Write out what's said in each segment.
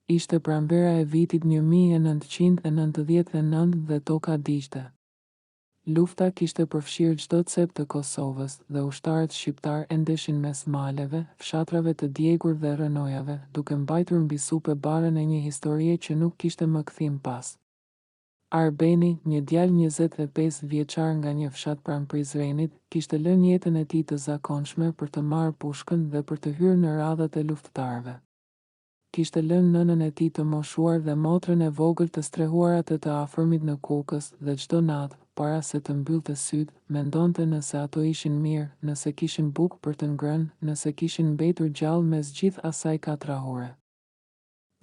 Ishte pranvera e vitit 1999 dhe toka diqte. Lufta kishte përfshirë çdo cep të Kosovës dhe ushtarët shqiptar endeshin mes maleve, fshatrave të djegur dhe rënojave, duke mbajtur mbi supë barën e një historie që nuk kishte më kthim pas. Arbeni, një djalë 25 vjeçar nga një fshat pranë Prizrenit, kishte lënë jetën e tij të zakonshme për të marrë pushkën dhe për të hyrë në radhat e luftëtarëve. Kishte lënë nënën e tij të moshuar dhe motrën e vogël të strehuara të afërmit në Kukës dhe çdo natë, para se të mbyllte sytë, mendonte nëse ato ishin mirë, nëse kishin bukë për të ngrënë, nëse kishin mbetur gjallë mes gjithë asaj katrahore.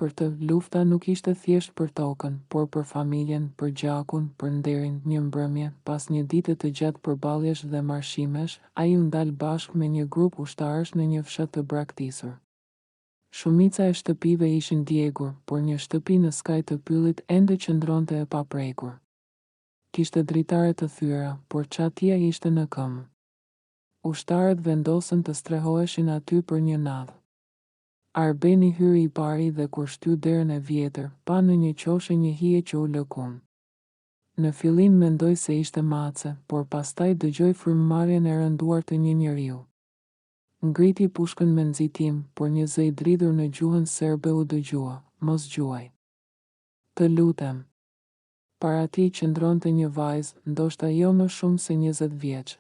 Për të, lufta nuk ishte thjesht për tokën, por për familjen, për gjakun, për nderin. Një mbrëmje, pas një dite të gjatë përballjesh dhe marshimesh, ai u ndal bashkë me një grup ushtarësh në një fshat të braktisur. Shumica e shtëpive ishin djegur, por një shtëpi në skaj të pyllit ende qëndronte e paprekur. Kishte dritare të thyera, por çatia ishte në këmbë. Ushtarët vendosën të strehoheshin aty për një natë. Arbeni hyri i pari dhe kur shtyu derën e vjetër, pa në një qoshe një hije që u lëkun. Në fillim mendoi se ishte mace, por pastaj dëgjoi frymëmarrjen e rënduar të një njeriu. Ngriti pushkën me nxitim, por një zë i dridhur në gjuhën serbe u dëgjua: "Mos gjuaj. Të lutem." Para tij qëndronte një vajzë, ndoshta jo më shumë se 20 vjeç.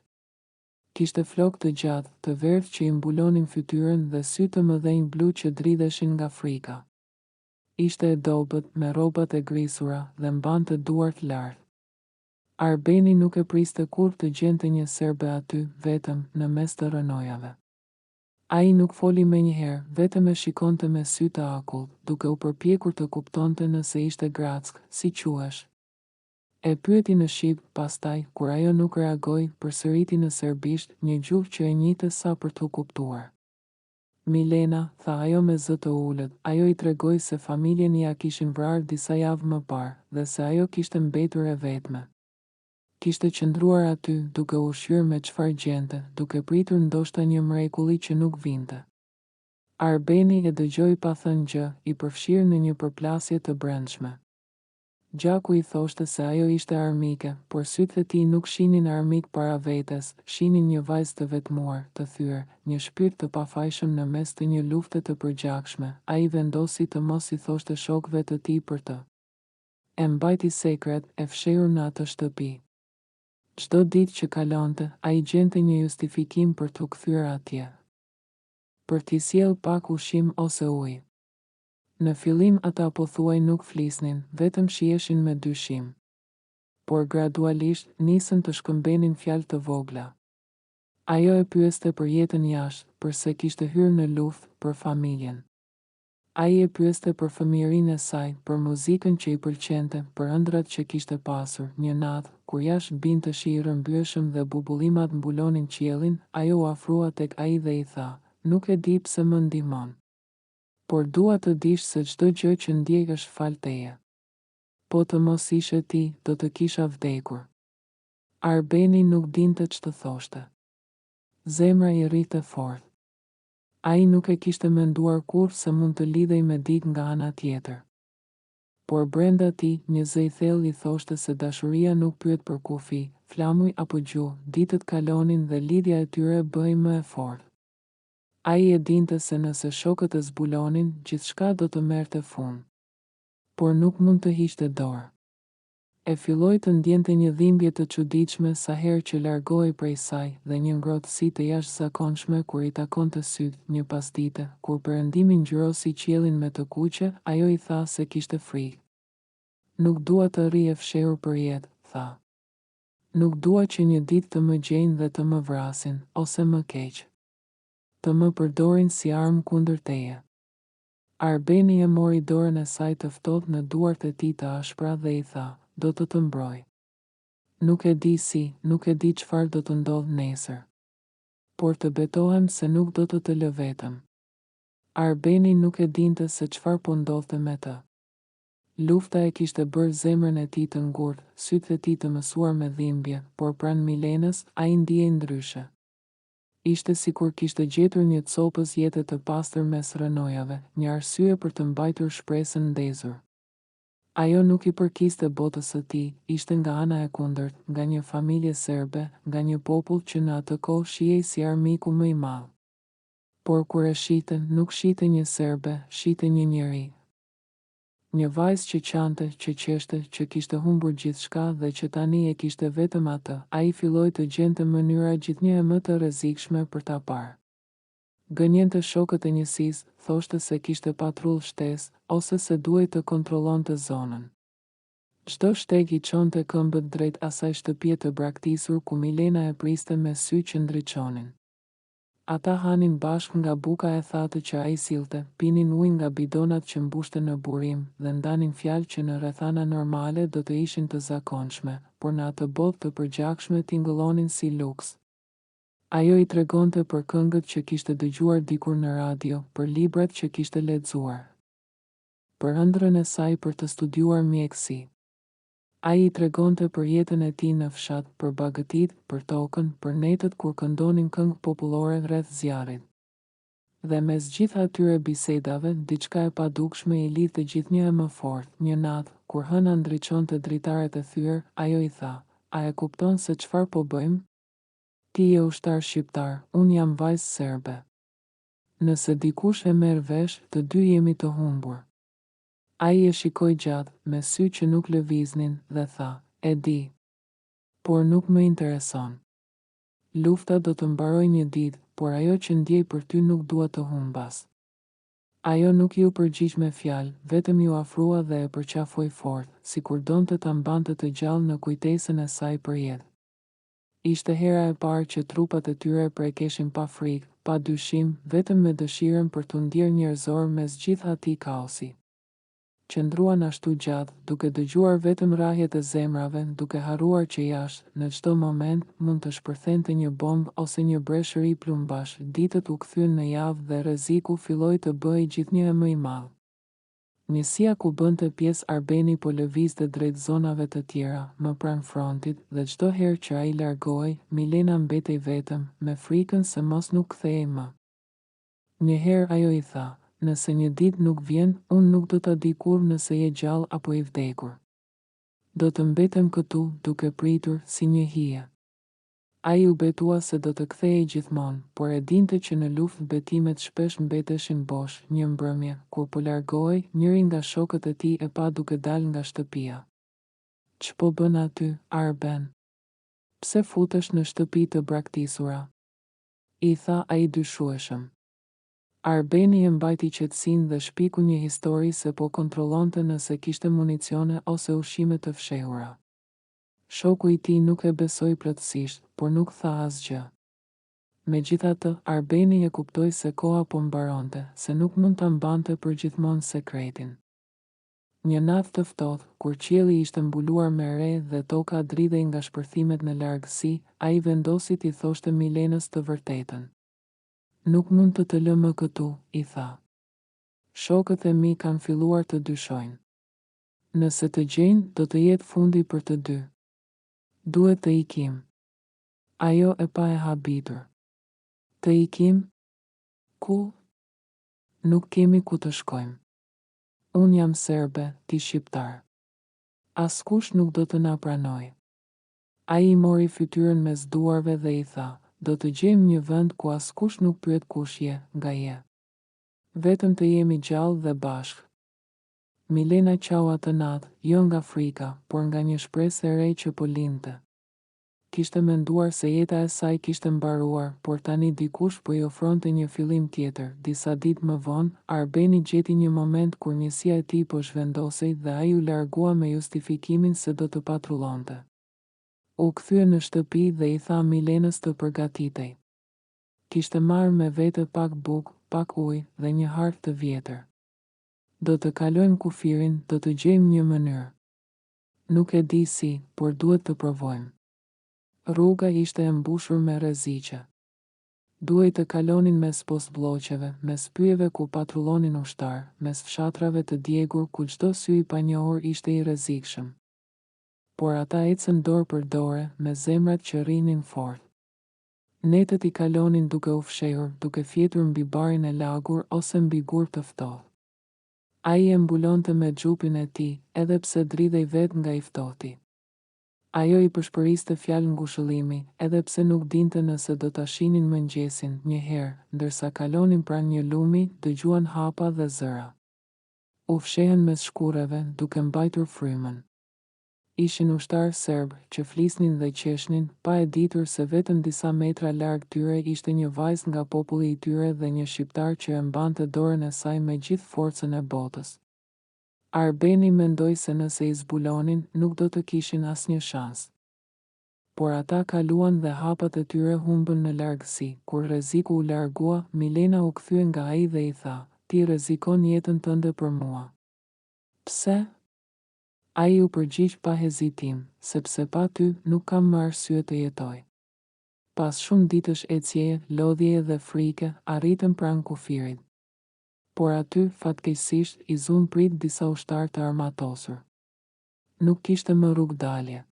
Kishte flokë të gjatë, të verdhë që i mbulonin fytyrën dhe sy të mëdhenj blu që dridheshin nga frika. Ishte e dobët, me rrobat e grisura dhe mbante duart lart. Arbeni nuk e priste kurrë të gjente një serbe aty, vetëm, në mes të rënojave. Ai nuk foli menjëherë, vetëm e shikonte me sy të akullt, duke u përpjekur të kuptonte nëse ishte grack, si quhesh. E pyeti në shqip, pastaj, kur ajo nuk reagoi, përsëriti në serbisht, një gjuhë që e njihte sa për t'u kuptuar. Milena, tha ajo me zë të ulët, ajo i tregoi se familjen ia kishin vrarë disa javë më parë, dhe se ajo kishte mbetur e vetme. Kishte qëndruar aty, duke u shqyrë me çfarë gjente, duke pritur ndoshta një mrekulli që nuk vinte. Arbeni e dëgjoi pa thënë gjë, i përfshirë në një përplasje të brendshme. Gjaku i thoshte se ajo ishte armike, por sytë e tij nuk shinin armik para vetes, shinin një vajzë të vetmuar, të thyer, një shpirt të pafajshëm në mes të një lufte të përgjakshme. Ai vendosi të mos i thoshte shokëve të tij për të. E mbajti sekret, e fshehur në atë shtëpi. Çdo ditë që kalonte, ai gjente një justifikim për t'u kthyer atje. Për t'i sjell pak ushqim ose ujë. Në fillim ata pothuaj nuk flisnin, vetëm shiheshin me dyshim. Por gradualisht nisën të shkëmbenin fjalë të vogla. Ajo e pyeste për jetën jashtë, përse kishte hyrë në luftë, për familjen. Ai e pyeste për fëmijërinë e saj, për muzikën që i pëlqente, për ëndrat që kishte pasur. Një natë, kur jashtë binte shi i rrëmbyeshëm dhe bubullimat mbulonin qiellin, ajo u afrua tek ai dhe i tha: "Nuk e di pse më ndihmon. Por dua të dish se çdo gjë që ndjej është fal teje. Po të mos ishe ti, do të kisha vdekur." Arbeni nuk dinte ç'të thoshte. Zemra i rrite fort. Ai nuk e kishte menduar kurrë se mund të lidhej me dikë nga ana tjetër. Por brenda tij, një zë i thellë i thoshte se dashuria nuk pyet për kufi, flamuj apo gjuhë, ditët kalonin dhe lidhja e tyre bëhej më e fortë. Ai e dinte se nëse shokët e zbulonin, gjithçka do të merrte fund. Por nuk mund të hiqte dorë. E filloi të ndjente një dhimbje të çuditshme sa herë që largohej prej saj dhe një ngrohtësi të jashtëzakonshme kur i takonte syt. Një pasdite, kur perëndimi ngjyrosi qiellin me të kuqe, ajo i tha se kishte frikë. "Nuk dua të rri e fshehur për jetë," tha. "Nuk dua që një ditë të më gjejnë dhe të më vrasin, ose më keq, të më përdorin si armë kundër teje." Arbeni e mori dorën e saj të ftohtë në duart e tij të ashpra dhe i tha: "Do të mbroj. Nuk e di si, nuk e di çfarë do të ndodh nesër. Por të betohem se nuk do të lë vetëm." Arbeni nuk e dinte se çfarë po ndodhte me të. Lufta e kishte bërë zemrën e tij të ngurtë, sytë e tij të mësuar me dhimbje, por pranë Milenës, ai ndihej ndryshe. Ishte sikur kishte gjetur një copës jetë të pastër mes rënojave, një arsye për të mbajtur shpresën ndezur. Ajo nuk i përkiste botës së tij, ishte nga ana e kundërt, nga një familje serbe, nga një popull që në atë kohë shihej si armiku më i madh. Por kur e shite, nuk shite një serbe, shite një njeri. Një vajzë që qante, që qeshte, që kishte humbur gjithçka dhe që tani e kishte vetëm atë. Ai filloi të gjente mënyra gjithnjë më të rrezikshme për ta parë. Gënjente shokët e njësisë, thoshte se kishte patrull shtesë, ose se duhej të kontrollonte zonën. Çdo shteg i çonte këmbët drejt asaj shtëpie të braktisur ku Milena e priste me sy që ndriçonin. Ata hanin bashkë nga buka e thatë që ai sillte, pinin ujë nga bidonat që mbushten në burim dhe ndanin fjalë që në rrethana normale do të ishin të zakonshme, por në atë botë të përgjakshme tingëllonin si luks. Ajo i tregonte për këngët që kishte dëgjuar dikur në radio, për librat që kishte lexuar, për ëndrrën e saj për të studiuar mjekësi. Ai i tregonte për jetën e tij në fshat, për bagëtit, për tokën, për netët kur këndonin këngë popullore rreth zjarrit. Dhe mes gjithë atyre bisedave, diçka e padukshme i lidhte gjithnjë më fort. Një natë, kur hëna ndriçonte dritaret e thyer, ajo i tha: "A e kupton se çfarë po bëjmë? Ti je ushtar shqiptar, unë jam vajzë serbe. Nëse dikush e merr vesh, të dy jemi të humbur." Ai e shikoi gjatë, me sy që nuk lëviznin, dhe tha: "E di, por nuk më intereson. Lufta do të mbaroj një ditë, por ajo që ndjej për ty nuk dua të humbas." Ajo nuk ju përgjigj me fjalë, vetëm ju afrua dhe e përqafoi fort, sikur donte ta mbante të gjallë në kujtesën e saj për jetë. Ishte hera e parë që trupat e tyre prekeshin pa frikë, pa dyshim, vetëm me dëshirën për t'u ndier njerëzor mes gjithë atij kaosi. Qëndruan ashtu gjatë, duke dëgjuar vetëm rrahjet e zemrave, duke harruar që jashtë, në çdo moment, mund të shpërthente një bombë ose një breshëri plumbash. Ditët u kthyen në javë dhe rreziku filloi të bëhej gjithnjë më i madh. Njësia ku bënte pjesë Arbeni po lëvizte drejt zonave të tjera, më pranë frontit, dhe çdo herë që ai largohej, Milena mbetej vetëm, me frikën se mos nuk kthehej më. Njëherë ajo i tha: "Nëse një ditë nuk vjen, unë nuk do ta di kurrë nëse je gjallë apo i vdekur. Do të mbetem këtu, duke pritur, si një hije." Ai u betua se do të kthehej gjithmonë, por e dinte që në luftë betimet shpesh mbeteshin bosh. Një mbrëmje, kur po largohej, njëri nga shokët e tij e pa duke dalë nga shtëpia. "Ç'po bën aty, Arben? Pse futesh në shtëpi të braktisura?" I tha ai dyshueshëm. Arbeni e mbajti qetësinë dhe shpiku një histori se po kontrollonte nëse kishte municione ose ushqime të fshehura. Shoku i tij nuk e besoi plotësisht, por nuk tha asgjë. Megjithatë, Arbeni e kuptoi se koha po mbaronte, se nuk mund ta mbante përgjithmonë sekretin. Një natë të ftohtë, kur qielli ishte mbuluar me re dhe toka dridhej nga shpërthimet në largësi, ai vendosi t'i thoshte Milenës të vërtetën. "Nuk mund të lë më këtu," i tha. "Shokët e mi kanë filluar të dyshojnë. Nëse të gjejnë, do të jetë fundi për të dy. Duhet të ikim." Ajo e pa e habitur. "Të ikim? Ku? Nuk kemi ku të shkojmë. Unë jam serbe, ti shqiptar. Askush nuk do të na pranoj." Ai i mori fytyrën mes duarve dhe i tha: "Do të gjejmë një vend ku askush nuk pyet kush je, nga je. Vetëm të jemi gjallë dhe bashkë." Milena qau atë natë, jo nga frika, por nga një shpresë e re që po lindte. Kishte menduar se jeta e saj kishte mbaruar, por tani dikush po i ofronte një fillim tjetër. Disa ditë më vonë, Arbeni gjeti një moment kur njësia e tij po zhvendosej dhe ai u largua me justifikimin se do të patrullonte. U kthye në shtëpi dhe i tha Milenës të përgatitej. Kishte marrë me vete pak bukë, pak ujë dhe një hark të vjetër. "Do të kalojmë kufirin, do të gjejmë një mënyrë. Nuk e di si, por duhet të provojmë." Rruga ishte e mbushur me rreziqe. Duhej të kalonin mes postbllokeve, mes pyjeve ku patrullonin ushtar, mes fshatrave të djegur ku çdo sy i panjohur ishte i rrezikshëm. Por ata ecën dorë për dore, me zemrat që rrinin fort. Netët i kalonin duke u fshehur, duke fjetur mbi barin e lagur ose mbi gur të ftohtë. Ai e mbulonte me xhupin e tij, edhe pse dridhej vetë nga i ftohti. Ajo i përshpëriste fjalë ngushëllimi, edhe pse nuk dinte nëse do ta shihnin mëngjesin një herë, ndërsa kalonin pranë një lumi, dëgjuan hapa dhe zëra. U fshehen mes shkureve, duke mbajtur frymën. Ishin ushtarë serb që flisnin dhe qeshnin, pa e ditur se vetëm disa metra larg tyre ishte një vajzë nga populli i tyre dhe një shqiptar që e mbante dorën e saj me gjithë forcën e botës. Arbeni mendoi se nëse i zbulonin, nuk do të kishin asnjë shans. Por ata kaluan dhe hapat e tyre humbën në largësi. Kur rreziku u largua, Milena u kthye nga ai dhe i tha: "Ti rrezikon jetën tënde për mua." "Pse?" Ai u përgjigj pa hezitim: "Sepse pa ty nuk kam më arsye të jetoj." Pas shumë ditësh ecjeje, lodhjeje dhe frike, arritën pranë kufirit. Por aty, fatkeqësisht, i zun prit disa ushtarë të armatosur. Nuk kishte më rrugë dalje.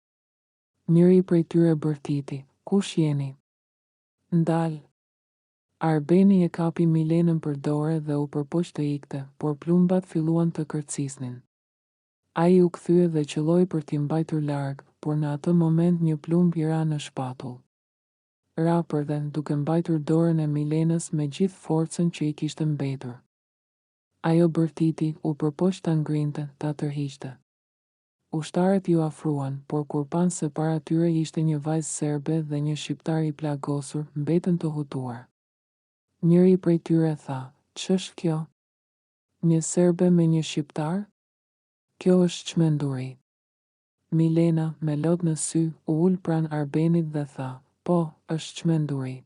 Njëri prej tyre bërtiti: "Kush jeni? Ndal." Arbeni e kapi Milenën për dorë dhe u përpoq të ikte, por plumbat filluan të kërcisnin. Ai u kthye dhe qëlloi për t'i mbajtur larg, por në atë moment një plumb i ra në shpatull. Ra përden, duke mbajtur dorën e Milenës me gjithë forcën që i kishte mbetur. Ajo bërtiti, u përpoq ta ngrinte, ta tërhiqte. Ushtarët ju afruan, por kur pan se para tyre ishte një vajzë serbe dhe një shqiptar i plagosur, mbetën të hutuar. Njëri prej tyre tha: "Ç'është kjo? Një serbe me një shqiptar? Kjo është çmenduri." Milena, me lot në sy, u ul pranë Arbenit dhe tha: "Po, është çmenduri.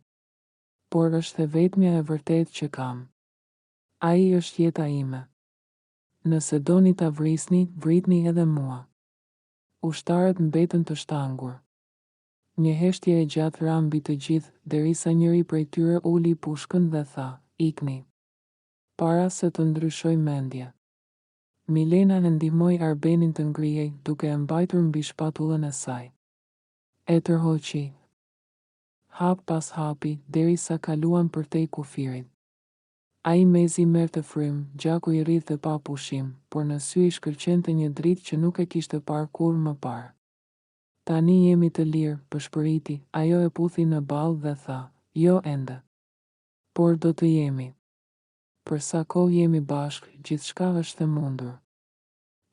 Por është e vetmja e vërtetë që kam. Ai është jeta ime. Nëse doni ta vrisni, vritni edhe mua." Ushtarët mbetën të shtangur. Një heshtje e gjatë ra mbi të gjithë, derisa njëri prej tyre uli pushkën dhe tha: "Ikni, para se të ndryshoj mendje." Milena e ndihmoi Arbenin të ngrihej, duke e mbajtur mbi shpatullën e saj. E tërhoqi, hap pas hapi, derisa kaluan përtej kufirit. Ai mezi merrte frym, gjaku i rrithte pa pushim, por në sy i shkëlqente një dritë që nuk e kishte parë kurrë më parë. "Tani jemi të lirë," përshpëriti, ajo e puthi në ballë dhe tha: "Jo ende. Por do të jemi. Për sa kohë jemi bashkë, gjithçka është e mundur."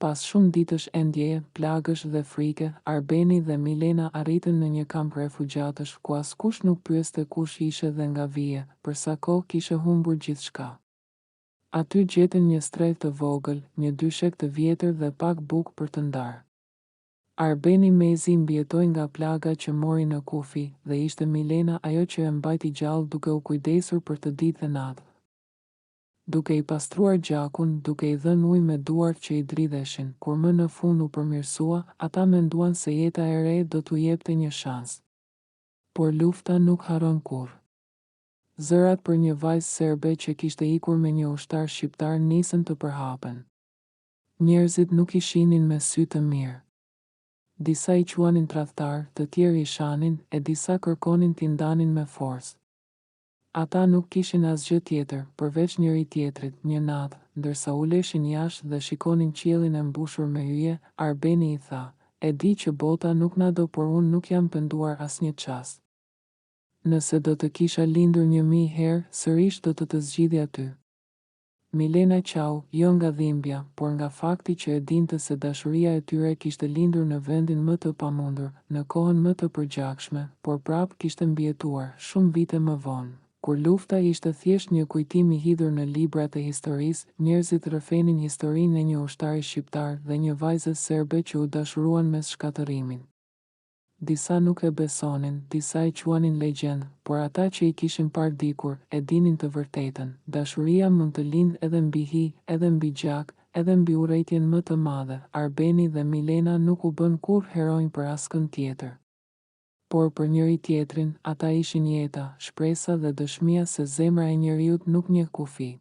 Pas shumë ditësh endjeje, plagësh dhe frike, Arbeni dhe Milena arritën në një kamp refugjatësh ku askush nuk pyeste kush ishe dhe nga vije, për sa kohë kishe humbur gjithçka. Aty gjetën një strehë të vogël, një dyshek të vjetër dhe pak bukë për të ndarë. Arbeni mezi mbijetoi nga plaga që mori në kufi dhe ishte Milena ajo që e mbajti gjallë duke u kujdesur për të ditë dhe natë. Duke i pastruar gjakun, duke i dhënë ujë me duart që i dridheshin, kur më në fund u përmirësua, ata menduan se jeta e re do t'u jepte një shans. Por lufta nuk harron kurrë. Zërat për një vajzë serbe që kishte ikur me një ushtar shqiptar nisën të përhapen. Njerëzit nuk i shihnin me sy të mirë. Disa i quanin tradhtar, të tjerë i shanin, e disa kërkonin t'i ndanin me forcë. Ata nuk kishin asgjë tjetër, përveç njëri tjetrit, një natë, ndërsa uleshin jashtë dhe shikonin qiellin e mbushur me hyje, Arbeni i tha: "E di që bota nuk na do, por unë nuk jam penduar asnjë çast. Nëse do të kisha lindur 1000 herë, sërish do të zgjidhja ty." Milena qau, jo nga dhimbja, por nga fakti që e dinte se dashuria e tyre kishte lindur në vendin më të pamundur, në kohën më të përgjakshme, por prap kishte mbijetuar, shumë vite më vonë. Kur lufta ishte thjesht një kujtim i hidhur në librat e historisë, njerëzit rrëfenin historinë e një ushtari shqiptar dhe një vajze serbe që u dashuruan mes shkatërimin. Disa nuk e besonin, disa e quanin legjendë, por ata që i kishin parë dikur, e dinin të vërtetën. Dashuria mund të lindë edhe mbi hi, edhe mbi gjak, edhe mbi urrejtjen më të madhe. Arbeni dhe Milena nuk u bën kurrë heronj për askën tjetër. Por për njëri tjetrin, ata ishin jeta, shpresa dhe dëshmia se zemra e njeriut nuk njeh kufi.